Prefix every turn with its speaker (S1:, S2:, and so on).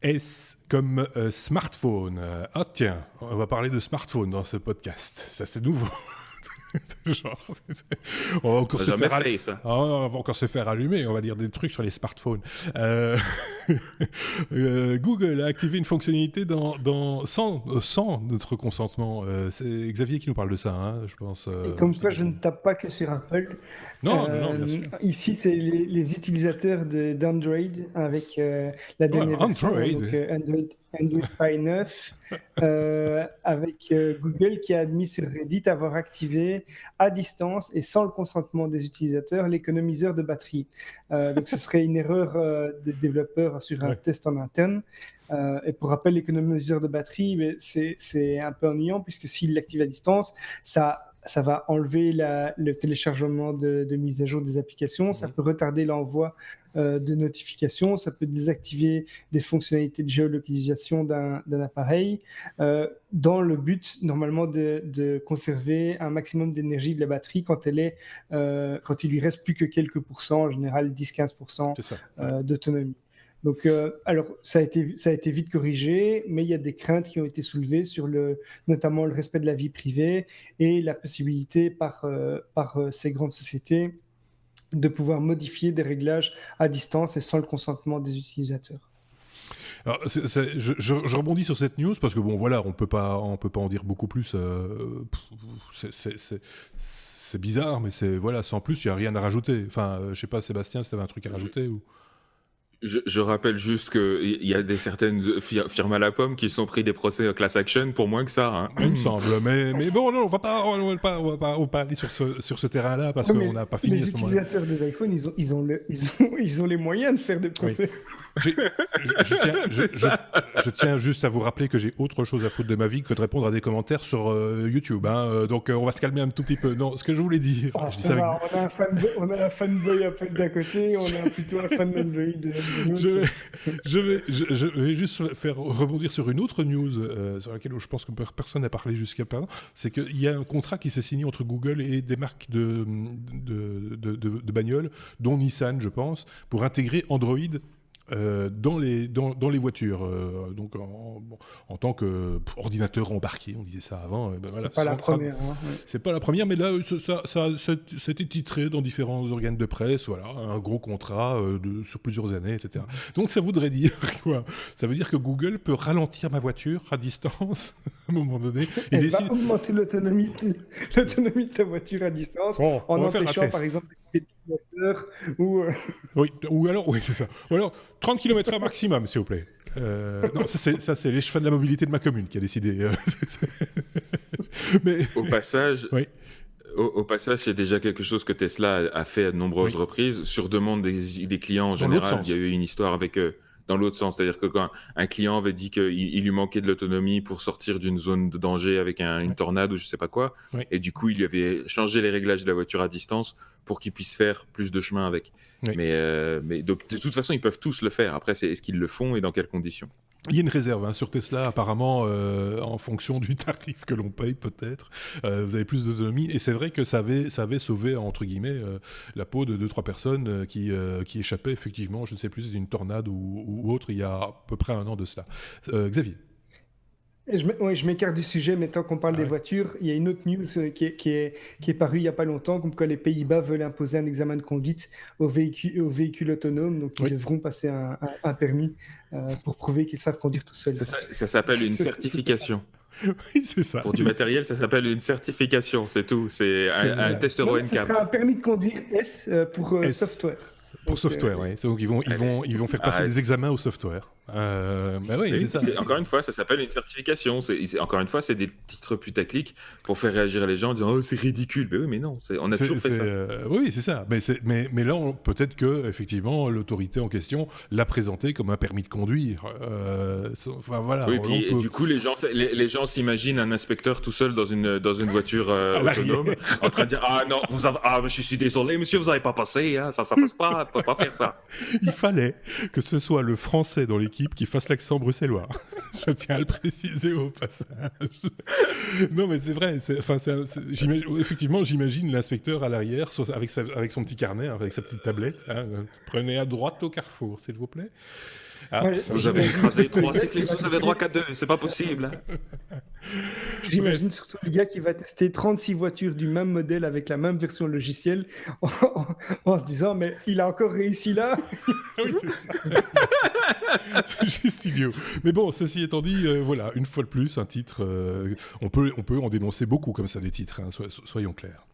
S1: S comme smartphone. Ah tiens, on va parler de smartphone dans ce podcast. Ça, c'est nouveau. Genre, on va encore on va encore se faire allumer, on va dire des trucs sur les smartphones. Google a activé une fonctionnalité sans notre consentement. C'est Xavier qui nous parle de ça, hein, je pense.
S2: Et comme quoi, je ne tape pas que sur Apple.
S1: Non, bien sûr.
S2: Ici, c'est les utilisateurs d'Android avec la dernière version, donc Android Pie 9, avec Google qui a admis sur Reddit avoir activé à distance et sans le consentement des utilisateurs l'économiseur de batterie. Donc, ce serait une erreur de développeur sur un test en interne. Et pour rappel, l'économiseur de batterie, c'est un peu ennuyant puisque s'il l'active à distance, ça va enlever le téléchargement de mise à jour des applications, ça peut retarder l'envoi de notifications, ça peut désactiver des fonctionnalités de géolocalisation d'un appareil, dans le but normalement de conserver un maximum d'énergie de la batterie quand il lui reste plus que quelques pourcents, en général 10-15% d'autonomie. Donc, alors, ça a été vite corrigé, mais il y a des craintes qui ont été soulevées sur notamment le respect de la vie privée et la possibilité par ces grandes sociétés de pouvoir modifier des réglages à distance et sans le consentement des utilisateurs.
S1: Alors, je rebondis sur cette news parce que bon, voilà, on peut pas en dire beaucoup plus. C'est bizarre, mais sans plus, il y a rien à rajouter. Enfin, je sais pas, Sébastien, si tu avais un truc à rajouter ou.
S3: Je rappelle juste qu'il y a certaines firmes à la pomme qui se sont pris des procès class action pour moins que ça. Hein.
S1: Il me semble, mais bon, non, on va pas aller sur ce terrain-là parce qu'on n'a pas fini.
S2: Les utilisateurs des iPhones, ils ont les moyens de faire des procès.
S1: Oui. Je tiens juste à vous rappeler que j'ai autre chose à foutre de ma vie que de répondre à des commentaires sur YouTube. Hein. Donc on va se calmer un tout petit peu. Non, ce que je voulais dire.
S2: On a un fanboy Apple d'un côté, on a plutôt un fan d'Android.
S1: Je vais juste rebondir sur une autre news sur laquelle je pense que personne n'a parlé jusqu'à présent. C'est qu'il y a un contrat qui s'est signé entre Google et des marques de bagnoles, dont Nissan, je pense, pour intégrer Android dans les voitures, donc en tant qu'ordinateur embarqué, on disait ça avant.
S2: C'est pas la première.
S1: C'est pas la première, mais là, c'était titré dans différents organes de presse, voilà, un gros contrat sur plusieurs années, etc. Donc ça voudrait dire quoi ? Ça veut dire que Google peut ralentir ma voiture à distance, à un moment donné.
S2: Et va augmenter l'autonomie de ta voiture à distance en empêchant, par exemple,
S1: oui, c'est ça. Ou alors 30 km/h maximum, s'il vous plaît. Non, ça c'est les chefs de la mobilité de ma commune qui a décidé.
S3: Mais au passage.
S1: Oui.
S3: Au passage, c'est déjà quelque chose que Tesla a fait à de nombreuses reprises sur demande des clients en général. Il y a eu une histoire avec dans l'autre sens, c'est-à-dire que quand un client avait dit qu'il lui manquait de l'autonomie pour sortir d'une zone de danger avec une tornade ou je sais pas quoi, et du coup il lui avait changé les réglages de la voiture à distance pour qu'il puisse faire plus de chemin avec. Mais donc, de toute façon, ils peuvent tous le faire. Après, c'est est-ce qu'ils le font et dans quelles conditions ?
S1: Il y a une réserve sur Tesla, apparemment, en fonction du tarif que l'on paye, peut-être. Vous avez plus d'autonomie. Et c'est vrai que ça avait sauvé, entre guillemets, la peau de 2-3 personnes qui échappaient, effectivement, je ne sais plus, c'était une tornade ou autre, il y a à peu près 1 an de cela. Xavier ?
S2: Je m'écarte du sujet, mais tant qu'on parle des voitures, il y a une autre news qui est parue il n'y a pas longtemps, comme quoi les Pays-Bas veulent imposer un examen de conduite aux véhicules autonomes, donc ils devront passer un permis pour prouver qu'ils savent conduire tout seuls.
S3: Ça s'appelle une certification.
S1: Oui, c'est ça.
S3: Pour du matériel, ça s'appelle une certification, c'est tout. C'est un test Euro NCAP.
S2: Ce sera un permis de conduire S pour software.
S1: Pour software, oui. Donc ils vont faire passer des examens au software. C'est ça.
S3: Encore une fois, ça s'appelle une certification. Encore une fois, c'est des titres putaclic pour faire réagir les gens en disant « Oh, c'est ridicule ». Mais oui, mais non, on a toujours fait ça.
S1: Oui, c'est ça. Mais là, peut-être que effectivement, l'autorité en question l'a présenté comme un permis de conduire. Voilà.
S3: Oui, puis du coup, les gens s'imaginent un inspecteur tout seul dans une voiture autonome en train de dire « Ah non, je suis désolé, monsieur, vous n'avez pas passé, hein, ça passe pas, on peut pas faire ça ».
S1: Il fallait que ce soit le français dans l'équipe qui fasse l'accent bruxellois. Je tiens à le préciser au passage. Non, mais c'est vrai. Effectivement, j'imagine l'inspecteur à l'arrière avec son petit carnet, avec sa petite tablette. Hein, prenez à droite au carrefour, s'il vous plaît.
S3: Vous avez écrasé 3 cycles, vous avez droit qu'à 2, c'est pas possible.
S2: J'imagine surtout le gars qui va tester 36 voitures du même modèle avec la même version logicielle en se disant mais il a encore réussi là.
S1: Oui, c'est ça. C'est juste idiot. Mais bon, ceci étant dit, voilà, une fois de plus, un titre, on peut en dénoncer beaucoup comme ça des titres, hein, soyons clairs.